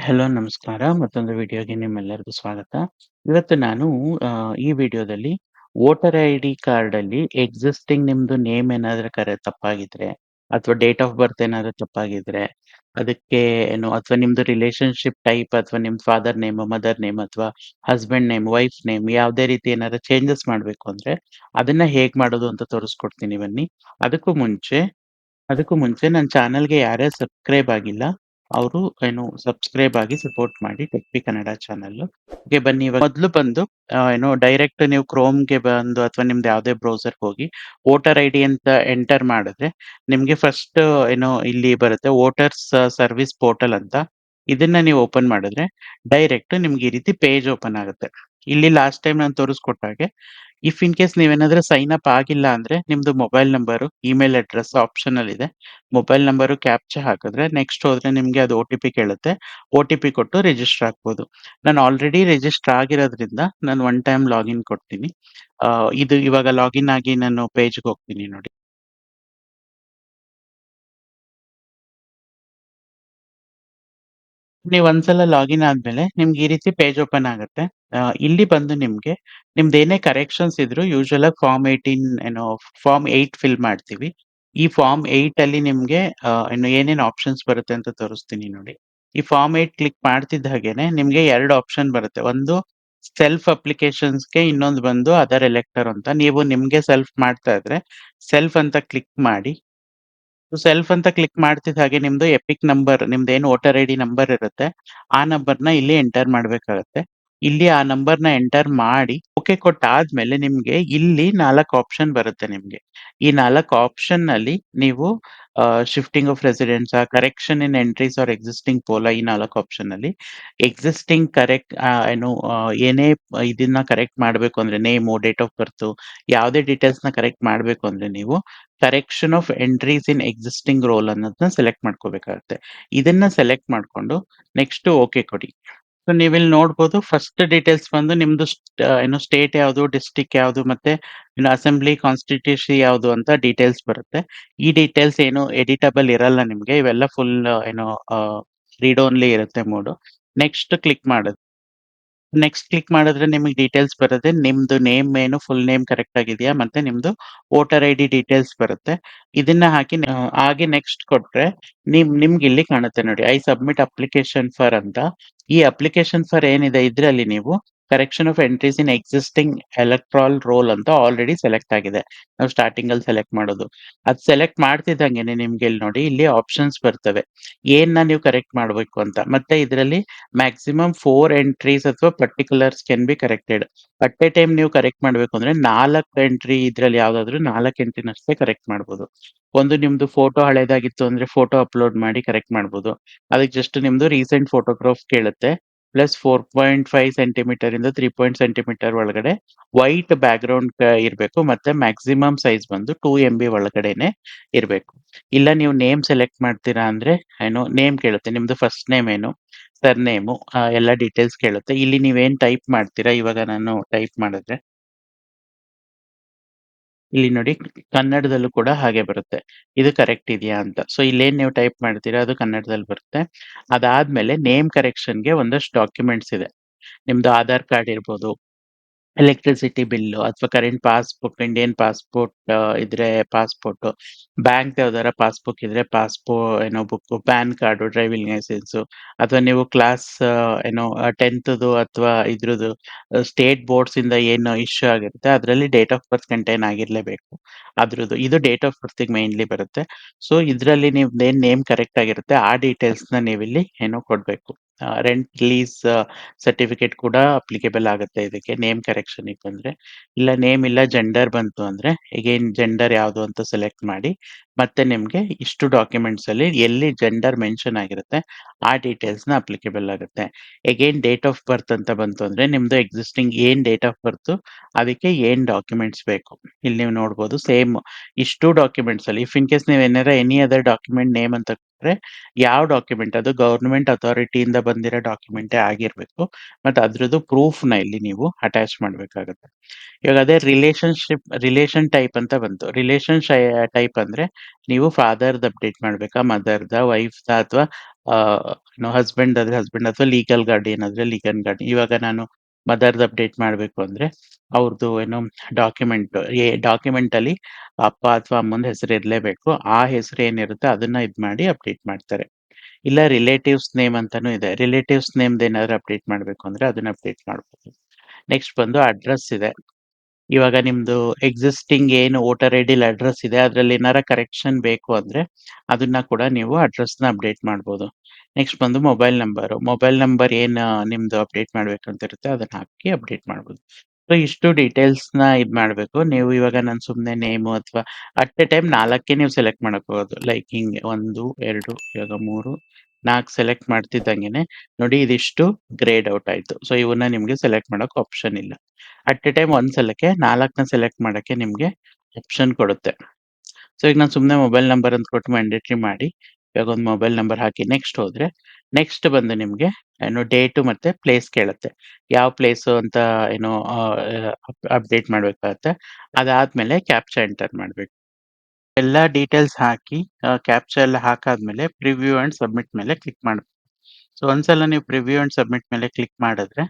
Hello ನಮಸ್ಕಾರ. ಮತ್ತೊಂದು ವಿಡಿಯೋಗೆ ನಿಮ್ಮೆಲ್ಲರಿಗೂ ಸ್ವಾಗತ. ಇವತ್ತು ನಾನು ಈ ವಿಡಿಯೋದಲ್ಲಿ ವೋಟರ್ ಐಡಿ ಕಾರ್ಡಲ್ಲಿ ಎಕ್ಸಿಸ್ಟಿಂಗ್ ನಿಮ್ದು ನೇಮ್ ಏನಾದ್ರೂ ತಪ್ಪಾಗಿದ್ರೆ, ಅಥವಾ ಡೇಟ್ ಆಫ್ ಬರ್ತ್ ಏನಾದ್ರೂ ತಪ್ಪಾಗಿದ್ರೆ, ಅದಕ್ಕೆ ಅಥವಾ ನಿಮ್ದು ರಿಲೇಶನ್‌ಶಿಪ್ ಟೈಪ್ ಅಥವಾ ನಿಮ್ ಫಾದರ್ ನೇಮ್, ಮದರ್ ನೇಮ್ ಅಥವಾ ಹಸ್ಬೆಂಡ್ ನೇಮ್, ವೈಫ್ ನೇಮ್ ಯಾವುದೇ ರೀತಿ ಏನಾದ್ರು ಚೇಂಜಸ್ ಮಾಡ್ಬೇಕು ಅಂದ್ರೆ, ಅದನ್ನ ಹೇಗ್ ಮಾಡೋದು ಅಂತ ತೋರಿಸ್ಕೊಡ್ತೀನಿ ಬನ್ನಿ. ಅದಕ್ಕೂ ಮುಂಚೆ ಅದಕ್ಕೂ ಮುಂಚೆ ನನ್ನ ಚಾನಲ್‌ಗೆ ಯಾರ್ಯಾರು ಸಬ್ಸ್ಕ್ರೈಬ್ ಆಗಿಲ್ಲ, ಅವರು ಸಬ್ಸ್ಕ್ರೈಬ್ ಆಗಿ ಸಪೋರ್ಟ್ ಮಾಡಿ ಟೆಕ್ ಕನ್ನಡ ಚಾನಲ್ಲು. ಗೆ ಬನ್ನಿ ಇವಾಗ ಮೊದಲು ಬಂದು ಡೈರೆಕ್ಟ್ ನೀವು ಕ್ರೋಮ್‌ಗೆ ಬಂದು ಅಥವಾ ನಿಮ್ದು ಯಾವುದೇ ಬ್ರೌಸರ್‌ಗೆ ಹೋಗಿ ವೋಟರ್ ಐಡಿ ಅಂತ ಎಂಟರ್ ಮಾಡಿದ್ರೆ ನಿಮ್ಗೆ ಫಸ್ಟ್ ಇಲ್ಲಿ ಬರುತ್ತೆ ವೋಟರ್ಸ್ ಸರ್ವಿಸ್ ಪೋರ್ಟಲ್ ಅಂತ. ಇದನ್ನ ನೀವು ಓಪನ್ ಮಾಡಿದ್ರೆ ಡೈರೆಕ್ಟ್ ನಿಮ್ಗೆ ಈ ರೀತಿ ಪೇಜ್ ಓಪನ್ ಆಗುತ್ತೆ. ಇಲ್ಲಿ ಲಾಸ್ಟ್ ಟೈಮ್ ನಾನು ತೋರಿಸ್ಕೊಟ್ಟ ಹಾಗೆ ಇಫ್ ಇನ್ ಕೇಸ್ ನೀವೇನಾದ್ರೂ ಸೈನ್ ಅಪ್ ಆಗಿಲ್ಲ ಅಂದ್ರೆ ನಿಮ್ದು mobile number, email address optional ಇದೆ. ಮೊಬೈಲ್ ನಂಬರು ಕ್ಯಾಪ್ಚಾ ಹಾಕಿದ್ರೆ ನೆಕ್ಸ್ಟ್ ಹೋದ್ರೆ ನಿಮ್ಗೆ ಅದು ಒ-ಟಿ-ಪಿ ಕೇಳುತ್ತೆ. ಒ-ಟಿ-ಪಿ ಕೊಟ್ಟು ರಿಜಿಸ್ಟರ್ ಆಗ್ಬೋದು. ನಾನು ಆಲ್ರೆಡಿ ರಿಜಿಸ್ಟರ್ ಆಗಿರೋದ್ರಿಂದ ನಾನು ಒನ್ ಟೈಮ್ ಲಾಗಿನ್ ಕೊಡ್ತೀನಿ. ಇದು ಇವಾಗ ಲಾಗಿನ್ ಆಗಿ ನಾನು ಪೇಜ್‌ಗೆ ಹೋಗ್ತೀನಿ ನೋಡಿ. ನೀವು ಒಂದ್ಸಲ ಲಾಗಿನ್ ಆದ್ಮೇಲೆ ನಿಮ್ಗೆ ಈ ರೀತಿ ಪೇಜ್ ಓಪನ್ ಆಗುತ್ತೆ. ಇಲ್ಲಿ ಬಂದು ನಿಮ್ಗೆ ನಿಮ್ದೇನೇ ಕರೆಕ್ಷನ್ಸ್ ಇದ್ರು ಯೂಶುವಲ್ ಆಗಿ ಫಾರ್ಮ್ 18 ಫಾರ್ಮ್ 8 ಫಿಲ್ ಮಾಡ್ತೀವಿ. ಈ ಫಾರ್ಮ್ 8 ಅಲ್ಲಿ ನಿಮ್ಗೆ ಇನ್ನು ಏನೇನು ಆಪ್ಷನ್ಸ್ ಬರುತ್ತೆ ಅಂತ ತೋರಿಸ್ತೀನಿ ನೋಡಿ. ಈ ಫಾರ್ಮ್ 8 ಕ್ಲಿಕ್ ಮಾಡ್ತಿದ್ದ ಹಾಗೇನೆ ನಿಮ್ಗೆ 2 ಆಪ್ಷನ್ ಬರುತ್ತೆ. ಒಂದು ಸೆಲ್ಫ್ ಅಪ್ಲಿಕೇಶನ್ಸ್‌ಗೆ, ಇನ್ನೊಂದು ಬಂದು ಅದರ್ ಎಲೆಕ್ಟರ್ ಅಂತ. ನೀವು ನಿಮ್ಗೆ ಸೆಲ್ಫ್ ಮಾಡ್ತಾ ಇದ್ರೆ ಸೆಲ್ಫ್ ಅಂತ ಕ್ಲಿಕ್ ಮಾಡಿ. ಸೆಲ್ಫ್ ಅಂತ ಕ್ಲಿಕ್ ಮಾಡ್ತಿದ್ದ ಹಾಗೆ ನಿಮ್ದು ಎಪಿಕ್ ನಂಬರ್, ನಿಮ್ದೇನು ವೋಟರ್ ಐಡಿ ನಂಬರ್ ಇರುತ್ತೆ, ಆ ನಂಬರ್‌ನ ಇಲ್ಲಿ ಎಂಟರ್ ಮಾಡ್ಬೇಕಾಗತ್ತೆ. ಇಲ್ಲಿ ಆ ನಂಬರ್‌ನ ಎಂಟರ್ ಮಾಡಿ ಓಕೆ ಕೊಟ್ಟಾದ್ಮೇಲೆ ನಿಮ್ಗೆ ಇಲ್ಲಿ 4 ಆಪ್ಷನ್ ಬರುತ್ತೆ ನಿಮ್ಗೆ. ಈ 4 ಆಪ್ಷನ್‌ನಲ್ಲಿ ನೀವು ಶಿಫ್ಟಿಂಗ್ ಆಫ್ ರೆಸಿಡೆನ್ಸಾ, correction in entries or existing ಪೋಲ, ಈ 4 ಆಪ್ಷನ್‌ನಲ್ಲಿ ಎಕ್ಸಿಸ್ಟಿಂಗ್ ಕರೆಕ್ಟ್ ಏನೇ ಇದನ್ನ ಕರೆಕ್ಟ್ ಮಾಡ್ಬೇಕು ಅಂದ್ರೆ ನೇಮು, ಡೇಟ್ ಆಫ್ ಬರ್ತು, ಯಾವುದೇ ಡೀಟೇಲ್ಸ್‌ನ ಕರೆಕ್ಟ್ ಮಾಡ್ಬೇಕು ಅಂದ್ರೆ ನೀವು correction of entries in existing roll ಅನ್ನೋದನ್ನ ಸೆಲೆಕ್ಟ್ ಮಾಡ್ಕೋಬೇಕಾಗುತ್ತೆ. ಇದನ್ನ ಸೆಲೆಕ್ಟ್ ಮಾಡ್ಕೊಂಡು ನೆಕ್ಸ್ಟ್ ಓಕೆ ಕೊಡಿ. ಸೊ ನೀವಿಲ್ಲಿ ನೋಡ್ಬೋದು ಫಸ್ಟ್ ಡೀಟೇಲ್ಸ್ ಬಂದು ನಿಮ್ದು ಸ್ಟೇಟ್ ಯಾವುದು, ಡಿಸ್ಟ್ರಿಕ್ಟ್ ಯಾವುದು, ಮತ್ತೆ ಅಸೆಂಬ್ಲಿ ಕಾನ್ಸ್ಟಿಟ್ಯೂನ್ಸಿ ಯಾವುದು ಅಂತ ಡೀಟೇಲ್ಸ್ ಬರುತ್ತೆ. ಈ ಡೀಟೇಲ್ಸ್ ಏನು ಎಡಿಟಬಲ್ ಇರಲ್ಲ ನಿಮ್ಗೆ. ಇವೆಲ್ಲ ಫುಲ್ ರೀಡ್ ಓನ್ಲಿ ಇರುತ್ತೆ ಮೋಡು. ನೆಕ್ಸ್ಟ್ ಕ್ಲಿಕ್ ಮಾಡೋದು. ನೆಕ್ಸ್ಟ್ ಕ್ಲಿಕ್ ಮಾಡಿದ್ರೆ ನಿಮಗೆ ಡೀಟೇಲ್ಸ್ ಬರುತ್ತೆ. ನಿಮ್ದು ನೇಮ್ ಏನು, ಫುಲ್ ನೇಮ್ ಕರೆಕ್ಟ್ ಆಗಿದೆಯಾ, ಮತ್ತೆ ನಿಮ್ದು ವೋಟರ್ ಐಡಿ ಡೀಟೇಲ್ಸ್ ಬರುತ್ತೆ. ಇದನ್ನ ಹಾಕಿ ಹಾಗೆ ನೆಕ್ಸ್ಟ್ ಕೊಟ್ರೆ ನಿಮ್ಗೆ ಇಲ್ಲಿ ಕಾಣುತ್ತೆ ನೋಡಿ, ಐ ಸಬ್ಮಿಟ್ ಅಪ್ಲಿಕೇಶನ್ ಫಾರ್ ಅಂತ. ಈ ಅಪ್ಲಿಕೇಶನ್ ಫಾರ್ ಏನಿದೆ ಇದ್ರಲ್ಲಿ ನೀವು correction of entries in existing electoral roll ಅಂತ ಆಲ್ರೆಡಿ ಸೆಲೆಕ್ಟ್ ಆಗಿದೆ. ನಾವು ಸ್ಟಾರ್ಟಿಂಗ್ ಅಲ್ಲಿ ಸೆಲೆಕ್ಟ್ ಮಾಡೋದು. ಅದ್ ಸೆಲೆಕ್ಟ್ ಮಾಡ್ತಿದ್ದಂಗೆನೆ ನಿಮ್ಗೆ ಇಲ್ಲಿ ನೋಡಿ, ಇಲ್ಲಿ ಆಪ್ಷನ್ಸ್ ಬರ್ತವೆ. ಏನ್ನ ನೀವು ಕರೆಕ್ಟ್ ಮಾಡ್ಬೇಕು ಅಂತ. ಮತ್ತೆ ಇದರಲ್ಲಿ ಮ್ಯಾಕ್ಸಿಮಮ್ 4 ಎಂಟ್ರೀಸ್ ಅಥವಾ particulars can be corrected. At A time ನೀವು ಕರೆಕ್ಟ್ ಮಾಡ್ಬೇಕು ಅಂದ್ರೆ 4 ಎಂಟ್ರಿ, ಇದ್ರಲ್ಲಿ ಯಾವ್ದಾದ್ರು 4 ಎಂಟ್ರಿನಷ್ಟೇ ಕರೆಕ್ಟ್ ಮಾಡ್ಬೋದು. ಒಂದು ನಿಮ್ದು ಫೋಟೋ ಹಳೇದಾಗಿತ್ತು ಅಂದ್ರೆ ಫೋಟೋ ಅಪ್ಲೋಡ್ ಮಾಡಿ ಕರೆಕ್ಟ್ ಮಾಡ್ಬೋದು. ಅದಕ್ಕೆ ಜಸ್ಟ್ ನಿಮ್ದು ರೀಸೆಂಟ್ ಫೋಟೋಗ್ರಾಫ್ ಕೇಳುತ್ತೆ. ಪ್ಲಸ್ 4.5 ಸೆಂಟಿಮೀಟರ್ ಇಂದ 3 ಸೆಂಟಿಮೀಟರ್ ಒಳಗಡೆ ವೈಟ್ ಬ್ಯಾಕ್‌ಗ್ರೌಂಡ್ ಇರ್ಬೇಕು. ಮತ್ತೆ ಮ್ಯಾಕ್ಸಿಮಮ್ ಸೈಜ್ ಬಂದು 2 MB ಒಳಗಡೆನೆ ಇರ್ಬೇಕು. ಇಲ್ಲ ನೀವು ನೇಮ್ ಸೆಲೆಕ್ಟ್ ಮಾಡ್ತೀರಾ ಅಂದ್ರೆ ನೇಮ್ ಕೇಳುತ್ತೆ. ನಿಮ್ದು ಫಸ್ಟ್ ನೇಮ್ ಏನು, ಸರ್ನೇಮು, ಎಲ್ಲ ಡೀಟೇಲ್ಸ್ ಕೇಳುತ್ತೆ. ಇಲ್ಲಿ ನೀವೇನ್ ಟೈಪ್ ಮಾಡ್ತೀರಾ, ಇವಾಗ ನಾನು ಟೈಪ್ ಮಾಡಿದ್ರೆ ಇಲ್ಲಿ ನೋಡಿ ಕನ್ನಡದಲ್ಲೂ ಕೂಡ ಹಾಗೆ ಬರುತ್ತೆ. ಇದು ಕರೆಕ್ಟ್ ಇದೆಯಾ ಅಂತ. ಸೊ ಇಲ್ಲೇನ್ ನೀವು ಟೈಪ್ ಮಾಡ್ತೀರಾ ಅದು ಕನ್ನಡದಲ್ಲಿ ಬರುತ್ತೆ. ಅದಾದ್ಮೇಲೆ ನೇಮ್ ಕರೆಕ್ಷನ್‌ಗೆ ಒಂದಷ್ಟು ಡಾಕ್ಯುಮೆಂಟ್ಸ್ ಇದೆ. ನಿಮ್ದು ಆಧಾರ್ ಕಾರ್ಡ್ ಇರ್ಬೋದು, ಎಲೆಕ್ಟ್ರಿಸಿಟಿ ಬಿಲ್ಲು ಅಥವಾ ಕರೆಂಟ್ ಪಾಸ್‌ಬುಕ್, ಇಂಡಿಯನ್ ಪಾಸ್‌ಪೋರ್ಟ್ ಇದ್ರೆ ಪಾಸ್‌ಪೋರ್ಟು, ಬ್ಯಾಂಕ್ ಯಾವ್ದಾರ ಪಾಸ್‌ಬುಕ್ ಇದ್ರೆ book, PAN card, driving licence, ಅಥವಾ ನೀವು ಕ್ಲಾಸ್ 10ದು ಅಥವಾ ಇದ್ರದ್ದು ಸ್ಟೇಟ್ ಬೋರ್ಡ್ಸ್ ಇಂದ ಏನು ಇಶ್ಯೂ ಆಗಿರುತ್ತೆ ಅದರಲ್ಲಿ ಡೇಟ್ ಆಫ್ ಬರ್ತ್ ಕಂಟೈನ್ ಆಗಿರ್ಲೇಬೇಕು. ಅದ್ರದ್ದು ಇದು ಡೇಟ್ ಆಫ್ ಬರ್ತ್‌ಗೆ ಮೇನ್ಲಿ ಬರುತ್ತೆ. ಸೊ ಇದ್ರಲ್ಲಿ ನಿಮ್ದೇನ್ ನೇಮ್ ಕರೆಕ್ಟ್ ಆಗಿರುತ್ತೆ ಆ ಡೀಟೇಲ್ಸ್‌ನ ನೀವಿಲ್ಲಿ ಕೊಡ್ಬೇಕು. ರೆಂಟ್ ಲೀಸ್ ಸರ್ಟಿಫಿಕೇಟ್ ಕೂಡ ಅಪ್ಲಿಕೇಬಲ್ ಆಗುತ್ತೆ ಇದಕ್ಕೆ ನೇಮ್ ಕರೆಕ್ಷನ್‌ಗೆ ಬಂದ್ರೆ. ಇಲ್ಲ ನೇಮ್ ಇಲ್ಲ ಜೆಂಡರ್ ಬಂತು ಅಂದ್ರೆ ಅಗೈನ್ ಜೆಂಡರ್ ಯಾವುದು ಅಂತ ಸೆಲೆಕ್ಟ್ ಮಾಡಿ ಮತ್ತೆ ನಿಮ್ಗೆ ಇಷ್ಟು ಡಾಕ್ಯುಮೆಂಟ್ಸ್ ಅಲ್ಲಿ ಎಲ್ಲಿ ಜೆಂಡರ್ ಮೆನ್ಷನ್ ಆಗಿರುತ್ತೆ ಆ ಡೀಟೇಲ್ಸ್‌ನ ಅಪ್ಲಿಕೇಬಲ್ ಆಗುತ್ತೆ. ಅಗೈನ್ ಡೇಟ್ ಆಫ್ ಬರ್ತ್ ಅಂತ ಬಂತು ಅಂದ್ರೆ ನಿಮ್ದು ಎಕ್ಸಿಸ್ಟಿಂಗ್ ಏನ್ ಡೇಟ್ ಆಫ್ ಬರ್ತು ಅದಕ್ಕೆ ಏನ್ ಡಾಕ್ಯುಮೆಂಟ್ಸ್ ಬೇಕು. ಇಲ್ಲಿ ನೀವು ನೋಡ್ಬೋದು ಸೇಮ್ ಇಷ್ಟು ಡಾಕ್ಯುಮೆಂಟ್ಸ್ ಅಲ್ಲಿ ಇಫ್ ಇನ್ ಕೇಸ್ ನೀವು ಏನಾರ ಎನಿ ಅದರ್ ಡಾಕ್ಯುಮೆಂಟ್ ನೇಮ್ ಅಂತ ಕೊಟ್ರೆ ಯಾವ ಡಾಕ್ಯುಮೆಂಟ್ ಅದು ಗವರ್ನಮೆಂಟ್ ಅಥಾರಿಟಿಯಿಂದ ಬಂದಿರೋ ಡಾಕ್ಯುಮೆಂಟೇ ಆಗಿರ್ಬೇಕು. ಮತ್ತೆ ಅದ್ರದ್ದು ಪ್ರೂಫ್‌ನ ಇಲ್ಲಿ ನೀವು ಅಟ್ಯಾಚ್ ಮಾಡ್ಬೇಕಾಗುತ್ತೆ. ಇವಾಗ ಅದೇ ರಿಲೇಶನ್ ಟೈಪ್ ಅಂತ ಬಂತು. ಟೈಪ್ ಅಂದ್ರೆ ನೀವು ಫಾದರ್‌ದ್ ಅಪ್ಡೇಟ್ ಮಾಡ್ಬೇಕಾ, ಮದರ್‌ದ, ವೈಫ್‌ದ ಅಥವಾ ಹಸ್ಬೆಂಡ್ ಆದ್ರೆ ಹಸ್ಬೆಂಡ್ ಅಥವಾ ಲೀಗಲ್ ಗಾರ್ಡಿಯನ್ ಆದ್ರೆ ಲೀಗಲ್ ಗಾರ್ಡಿಯನ್. ಇವಾಗ ನಾನು ಮದರ್‌ದು ಅಪ್ಡೇಟ್ ಮಾಡ್ಬೇಕು ಅಂದ್ರೆ ಅವ್ರದ್ದು ಡಾಕ್ಯುಮೆಂಟ್ ಅಲ್ಲಿ ಅಪ್ಪ ಅಥವಾ ಅಮ್ಮಂದು ಹೆಸರು ಇರ್ಲೇಬೇಕು. ಆ ಹೆಸರು ಏನಿರುತ್ತೆ ಅದನ್ನ ಇದ್ ಮಾಡಿ ಅಪ್ಡೇಟ್ ಮಾಡ್ತಾರೆ. ಇಲ್ಲ ರಿಲೇಟಿವ್ಸ್ ನೇಮ್ ಅಂತಾನೂ ಇದೆ. ರಿಲೇಟಿವ್ಸ್ ನೇಮ್‌ದು ಏನಾದ್ರು ಅಪ್ಡೇಟ್ ಮಾಡ್ಬೇಕು ಅಂದ್ರೆ ಅದನ್ನ ಅಪ್ಡೇಟ್ ಮಾಡ್ಬೋದು. ನೆಕ್ಸ್ಟ್ ಬಂದು ಅಡ್ರೆಸ್ ಇದೆ. ಇವಾಗ ನಿಮ್ದು ಎಕ್ಸಿಸ್ಟಿಂಗ್ ಏನು ವೋಟರ್ ಐಡಿಲಿ ಅಡ್ರೆಸ್ ಇದೆ ಅದ್ರಲ್ಲಿ ಏನಾರ ಕರೆಕ್ಷನ್ ಬೇಕು ಅಂದ್ರೆ ಅದನ್ನ ಕೂಡ ನೀವು ಅಡ್ರೆಸ್‌ನ ಅಪ್ಡೇಟ್ ಮಾಡ್ಬೋದು. ನೆಕ್ಸ್ಟ್ ಬಂದು ಮೊಬೈಲ್ ನಂಬರ್ ಏನ್ ನಿಮ್ದು ಅಪ್ಡೇಟ್ ಮಾಡ್ಬೇಕಂತ ಇರುತ್ತೆ ಅದನ್ನ ಹಾಕಿ ಅಪ್ಡೇಟ್ ಮಾಡ್ಬೋದು. ಸೊ ಇಷ್ಟು ಡೀಟೇಲ್ಸ್‌ನ ಇದ್ ಮಾಡ್ಬೇಕು. ನೀವು ಇವಾಗ ನಾನು ಸುಮ್ನೆ ನೇಮು ಅಥವಾ ಅಟ್ ಎ ಟೈಮ್ 4ಕ್ಕೆ ನೀವು ಸೆಲೆಕ್ಟ್ ಮಾಡಕ್ ಹೋಗೋದು. ಲೈಕ್ ಹಿಂಗೆ 1, 2 ಇವಾಗ 3, 4 ಸೆಲೆಕ್ಟ್ ಮಾಡ್ತಿದ್ದಂಗೆನೆ ನೋಡಿ ಇದಿಷ್ಟು ಗ್ರೇಡ್ ಔಟ್ ಆಯ್ತು. ಸೊ ಇವನ್ನ ನಿಮ್ಗೆ ಸೆಲೆಕ್ಟ್ ಮಾಡಕ್ ಆಪ್ಷನ್ ಇಲ್ಲ. ಅಟ್ ಎ ಟೈಮ್ ಒಂದ್ ಸಲಕ್ಕೆ 4ನ ಸೆಲೆಕ್ಟ್ ಮಾಡಕ್ಕೆ ನಿಮ್ಗೆ ಆಪ್ಷನ್ ಕೊಡುತ್ತೆ. ಸೊ ಈಗ ನಾನು ಸುಮ್ನೆ ಮೊಬೈಲ್ ನಂಬರ್ ಅಂತ ಕೊಟ್ಟು ಮ್ಯಾಂಡೇಟರಿ ಮಾಡಿ ಇವಾಗ ಒಂದು ಮೊಬೈಲ್ ನಂಬರ್ ಹಾಕಿ ನೆಕ್ಸ್ಟ್ ಹೋದ್ರೆ ನೆಕ್ಸ್ಟ್ ಬಂದು ನಿಮ್ಗೆ ಡೇಟು ಮತ್ತೆ ಪ್ಲೇಸ್ ಕೇಳುತ್ತೆ. ಯಾವ ಪ್ಲೇಸು ಅಂತ ಏನೋ ಅಪ್ಡೇಟ್ ಮಾಡ್ಬೇಕಾಗತ್ತೆ. ಅದಾದ್ಮೇಲೆ ಕ್ಯಾಪ್ಚಾ ಎಂಟರ್ ಮಾಡ್ಬೇಕು. ಎಲ್ಲಾ ಡೀಟೇಲ್ಸ್ ಹಾಕಿ ಕ್ಯಾಪ್ಚಾ ಎಲ್ಲ ಹಾಕಾದ್ಮೇಲೆ ಪ್ರಿವ್ಯೂ ಅಂಡ್ ಸಬ್ಮಿಟ್ ಮೇಲೆ ಕ್ಲಿಕ್ ಮಾಡ್ಬೇಕು. ಸೊ ಒಂದ್ಸಲ ನೀವು ಪ್ರಿವ್ಯೂ ಅಂಡ್ ಸಬ್ಮಿಟ್ ಮೇಲೆ ಕ್ಲಿಕ್ ಮಾಡಿದ್ರೆ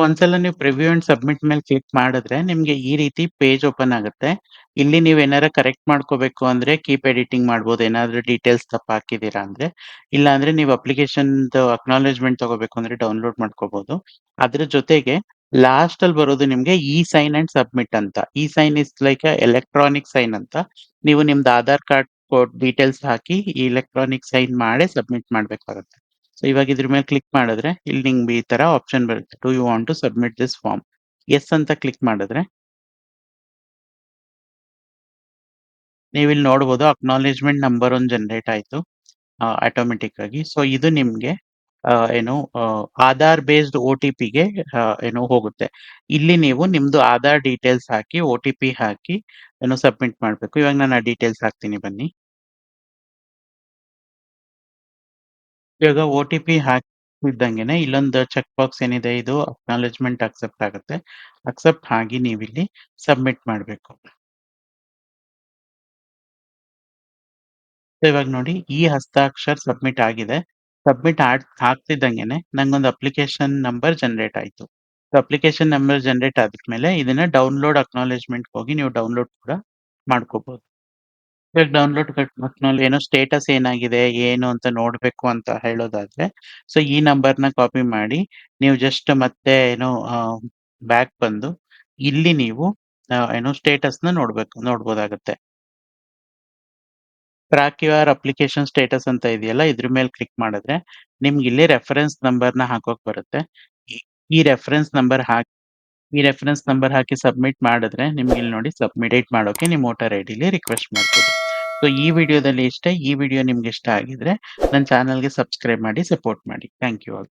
ಒಂದ್ಸಲ ನೀವು ಪ್ರಿವ್ಯೂ ಅಂಡ್ ಸಬ್ಮಿಟ್ ಮೇಲೆ ಕ್ಲಿಕ್ ಮಾಡಿದ್ರೆ ನಿಮ್ಗೆ ಈ ರೀತಿ ಪೇಜ್ ಓಪನ್ ಆಗುತ್ತೆ. ಇಲ್ಲಿ ನೀವ್ ಏನಾರ ಕರೆಕ್ಟ್ ಮಾಡ್ಕೋಬೇಕು ಅಂದ್ರೆ ಕೀಪ್ ಎಡಿಟಿಂಗ್ ಮಾಡ್ಬೋದು. ಏನಾದ್ರು ಡೀಟೇಲ್ಸ್ ತಪ್ಪ್ ಹಾಕಿದೀರಾ ಅಂದ್ರೆ. ಇಲ್ಲ ಅಂದ್ರೆ ನೀವು ಅಪ್ಲಿಕೇಶನ್‌ದು ಅಕ್ನಾಲೆಜ್ಮೆಂಟ್ ತಗೋಬೇಕು ಅಂದ್ರೆ ಡೌನ್ಲೋಡ್ ಮಾಡ್ಕೋಬಹುದು. ಅದ್ರ ಜೊತೆಗೆ ಲಾಸ್ಟ್ ಅಲ್ಲಿ ಬರೋದು ನಿಮ್ಗೆ ಇ ಸೈನ್ ಅಂಡ್ ಸಬ್ಮಿಟ್ ಅಂತ. E sign is like electronic sign ಅಂತ. ನೀವು ನಿಮ್ದು ಆಧಾರ್ ಕಾರ್ಡ್ ಡೀಟೇಲ್ಸ್ ಹಾಕಿ ಎಲೆಕ್ಟ್ರಾನಿಕ್ ಸೈನ್ ಮಾಡೇ ಸಬ್ಮಿಟ್ ಮಾಡ್ಬೇಕಾಗುತ್ತೆ. ಸೊ ಇವಾಗ ಇದ್ರ ಮೇಲೆ ಕ್ಲಿಕ್ ಮಾಡಿದ್ರೆ ಇಲ್ಲಿ ನಿಮ್ಗೆ ಈ ತರ ಆಪ್ಷನ್ ಬರುತ್ತೆ. Do you want to submit this form? Yes ಅಂತ ಕ್ಲಿಕ್ ಮಾಡಿದ್ರೆ ನೀವಿಲ್ಲಿ ನೋಡ್ಬೋದು ಅಕ್ನಾಲೆಜ್ಮೆಂಟ್ ನಂಬರ್ ಒಂದು ಜನರೇಟ್ ಆಯ್ತು ಆಟೋಮೆಟಿಕ್ ಆಗಿ. ಸೊ ಇದು ನಿಮ್ಗೆ ಏನು ಆಧಾರ್ ಬೇಸ್ಡ್ OTPಗೆ ಏನು ಹೋಗುತ್ತೆ. ಇಲ್ಲಿ ನೀವು ನಿಮ್ದು ಆಧಾರ್ ಡೀಟೇಲ್ಸ್ ಹಾಕಿ OTP ಹಾಕಿ ಸಬ್ಮಿಟ್ ಮಾಡ್ಬೇಕು. ಇವಾಗ ನಾನು ಆ ಡೀಟೇಲ್ಸ್ ಹಾಕ್ತೀನಿ ಬನ್ನಿ. ಇವಾಗ OTP ಹಾಕಿದ್ದಂಗೆನೆ ಇಲ್ಲೊಂದು ಚೆಕ್ ಬಾಕ್ಸ್ ಏನಿದೆ ಇದು ಅಕ್ನಾಲೆಜ್ಮೆಂಟ್ ಅಕ್ಸೆಪ್ಟ್ ಆಗುತ್ತೆ. ಅಕ್ಸೆಪ್ಟ್ ಆಗಿ ನೀವಿಲ್ಲಿ ಸಬ್ಮಿಟ್ ಮಾಡ್ಬೇಕು. ಸೊ ಇವಾಗ ನೋಡಿ ಈ ಹಸ್ತಾಕ್ಷರ್ ಸಬ್ಮಿಟ್ ಆಗಿದೆ. ಸಬ್ಮಿಟ್ ಆಗ್ತಿದ್ದಂಗೆನೆ ನಂಗೊಂದು ಅಪ್ಲಿಕೇಶನ್ ನಂಬರ್ ಜನರೇಟ್ ಆಯ್ತು. ಸೊ ಅಪ್ಲಿಕೇಶನ್ ನಂಬರ್ ಜನರೇಟ್ ಆದ್ಮೇಲೆ ಇದನ್ನ ಡೌನ್ಲೋಡ್ ಅಕ್ನಾಲೆಜ್ಮೆಂಟ್‌ಗೆ ಹೋಗಿ ನೀವು ಡೌನ್ಲೋಡ್ ಕೂಡ ಮಾಡ್ಕೋಬಹುದು. ಇವಾಗ ಏನೋ ಸ್ಟೇಟಸ್ ಏನಾಗಿದೆ, ಏನು ಅಂತ ನೋಡ್ಬೇಕು ಅಂತ ಹೇಳೋದಾದ್ರೆ, ಸೊ ಈ ನಂಬರ್‌ನ ಕಾಪಿ ಮಾಡಿ ನೀವು ಜಸ್ಟ್ ಮತ್ತೆ ಬ್ಯಾಕ್ ಬಂದು ಇಲ್ಲಿ ನೀವು ಸ್ಟೇಟಸ್‌ನ ನೋಡ್ಬೋದಾಗುತ್ತೆ. ಟ್ರ್ಯಾಕ್ ಯುವರ್ ಅಪ್ಲಿಕೇಶನ್ ಸ್ಟೇಟಸ್ ಅಂತ ಇದೆಯಲ್ಲ ಇದ್ರ ಮೇಲೆ ಕ್ಲಿಕ್ ಮಾಡಿದ್ರೆ ನಿಮ್ಗೆ ಇಲ್ಲಿ ರೆಫರೆನ್ಸ್ ನಂಬರ್‌ನ ಹಾಕೋಕ್ ಬರುತ್ತೆ. ಈ ಈ ರೆಫರೆನ್ಸ್ ನಂಬರ್ ಹಾಕಿ ಸಬ್ಮಿಟ್ ಮಾಡಿದ್ರೆ ನಿಮ್ಗೆ ಇಲ್ಲಿ ನೋಡಿ ಸಬ್ಮಿಟ್ ಮಾಡೋಕೆ ನಿಮ್ಮ ವೋಟರ್ ಐಡಿಲಿ ರಿಕ್ವೆಸ್ಟ್ ಮಾಡ್ಬೋದು. ಸೊ ಈ ವಿಡಿಯೋದಲ್ಲಿ ಇಷ್ಟೇ. ಈ ವಿಡಿಯೋ ನಿಮ್ಗೆ ಇಷ್ಟ ಆಗಿದ್ರೆ ನನ್ನ ಚಾನಲ್‌ಗೆ ಸಬ್ಸ್ಕ್ರೈಬ್ ಮಾಡಿ ಸಪೋರ್ಟ್ ಮಾಡಿ. Thank you all.